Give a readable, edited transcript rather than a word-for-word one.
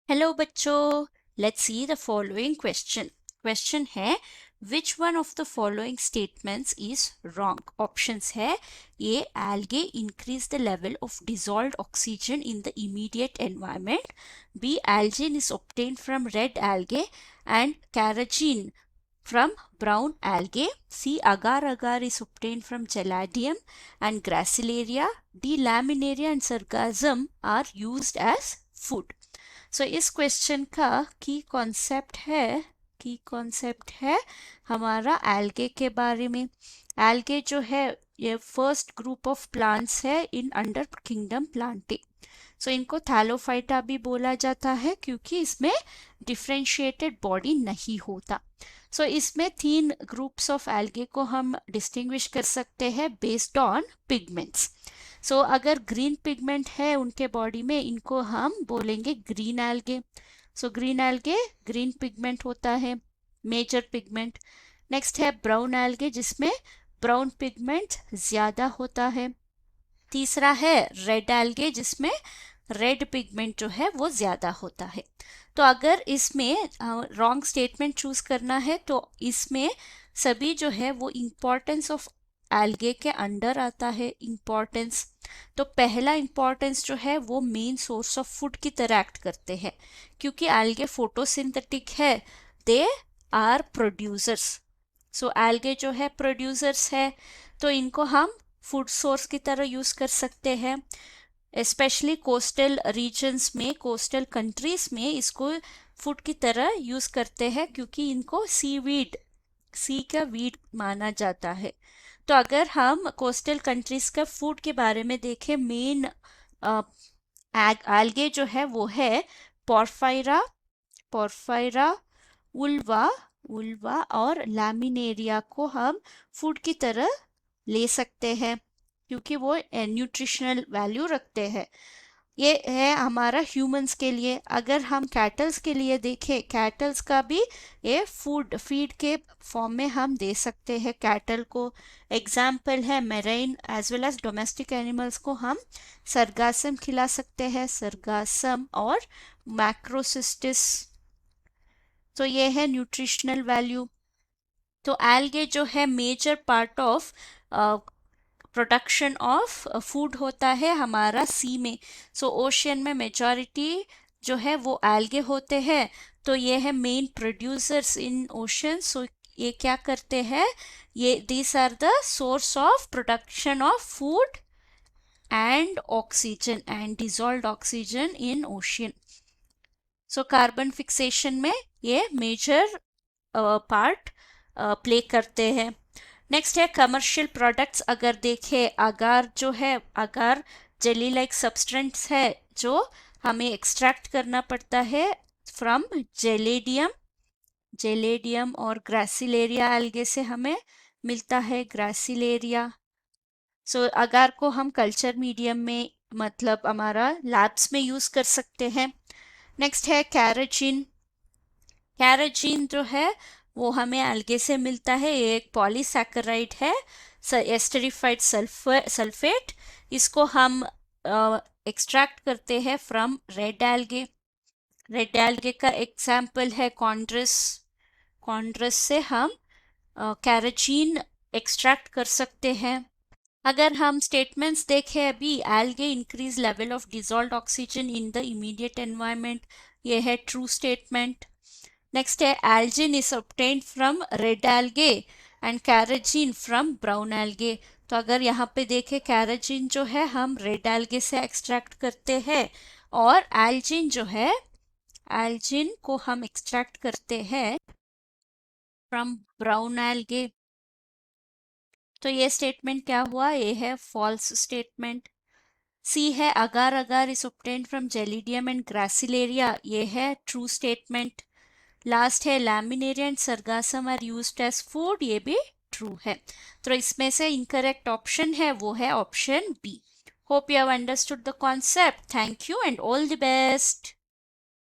Hello बच्चों, let's see the following question. Question है which one of the following statements is wrong. Options है A algae increase the level of dissolved oxygen in the immediate environment, b algin is obtained from red algae and carrageen from brown algae, c agar agar is obtained from geladium and gracilaria, d laminaria and sargassum are used as food। इस question का की concept है हमारा algae के बारे में। Algae जो है ये फर्स्ट ग्रुप ऑफ प्लांट्स है इन अंडर किंगडम प्लांटिंग। इनको थैलोफाइटा भी बोला जाता है क्योंकि इसमें डिफरेंशिएटेड बॉडी नहीं होता। इसमें 3 ग्रुप्स ऑफ एल्गे को हम डिस्टिंग्विश कर सकते हैं बेस्ड ऑन पिगमेंट्स। अगर ग्रीन पिगमेंट है उनके बॉडी में, इनको हम बोलेंगे green algae. Green algae green pigment होता है, मेजर पिगमेंट। नेक्स्ट है ब्राउन एल्गे जिसमें ब्राउन पिगमेंट ज्यादा होता है। तीसरा है रेड एल्गे जिसमें रेड पिगमेंट जो है वो ज्यादा होता है। अगर इसमें रॉन्ग स्टेटमेंट चूज करना है तो इसमें सभी जो है वो इंपॉर्टेंस ऑफ एल्गे के अंडर आता है। इंपॉर्टेंस पहला इंपॉर्टेंस जो है वो मेन सोर्स ऑफ फूड की तरह एक्ट करते हैं क्योंकि एल्गे फोटोसिंथेटिक है, दे आर प्रोड्यूसर्स। एल्गे जो है प्रोड्यूसर्स है तो इनको हम फूड सोर्स की तरह यूज कर सकते हैं। स्पेशली कोस्टल रीजन्स में, कोस्टल कंट्रीज में इसको फूड की तरह यूज करते हैं क्योंकि इनको सी का वीड माना जाता है। अगर हम कोस्टल कंट्रीज का फूड के बारे में देखें, मेन एल्गे जो है वो है पोरफायरा, उल्वा और लैमिनेरिया को हम फूड की तरह ले सकते हैं क्योंकि वो न्यूट्रिशनल वैल्यू रखते हैं। ये है हमारा ह्यूमंस के लिए। अगर हम कैटल्स के लिए देखें, कैटल्स का भी ये फीड के फॉर्म में हम दे सकते हैं कैटल को। एग्जाम्पल है marine as well as domestic animals को हम सरगासम खिला सकते हैं, सरगासम और मैक्रोसिस्टिस। ये है न्यूट्रिशनल वैल्यू। एल्गे जो है major part of production of food होता है हमारा सी में। ओशियन में मेजॉरिटी जो है वो एल्गे होते हैं। ये है मेन प्रोड्यूसर्स इन ओशन। ये क्या करते हैं, ये this are the source of production of food and oxygen and dissolved oxygen in ocean. Carbon fixation में ये मेजर पार्ट प्ले करते हैं। नेक्स्ट है कमर्शियल प्रोडक्ट्स। अगर देखें, अगार जो है, अगार जेली लाइक सब्सटेंस है जो हमें एक्सट्रैक्ट करना पड़ता है फ्रॉम जेलेडियम और ग्रासिलेरिया एल्गे से हमें मिलता है ग्रासिलेरिया। अगार को हम कल्चर मीडियम में, मतलब हमारा लैब्स में यूज कर सकते हैं। नेक्स्ट है कैराजीन। कैराजीन जो है वो हमें एल्गे से मिलता है। ये एक पॉलीसैकेराइड है, एस्टरिफाइड सल्फेट। इसको हम एक्सट्रैक्ट करते हैं from red algae. Red algae का एग्जाम्पल है कॉन्ड्रस से हम कैराजीन एक्सट्रैक्ट कर सकते हैं। अगर हम स्टेटमेंट्स देखें अभी, algae increase level of dissolved oxygen in the immediate environment, ये है ट्रू स्टेटमेंट। नेक्स्ट है algin is obtained from red algae and carrageenan from brown algae. अगर यहाँ पे देखें, कैराजीन जो है हम रेड एल्गे से एक्सट्रैक्ट करते हैं और एल्जिन को हम एक्सट्रैक्ट करते हैं फ्रॉम ब्राउन एल्गे। ये स्टेटमेंट क्या हुआ, ये है फॉल्स स्टेटमेंट। सी है agar agar is obtained from Gelidium and Gracilaria, ये है ट्रू स्टेटमेंट। लास्ट है Laminaria and Sargassum are used as food, ये भी ट्रू है। इसमें से इनकरेक्ट ऑप्शन है वो है option B. Hope you have understood the concept. Thank you and all the best.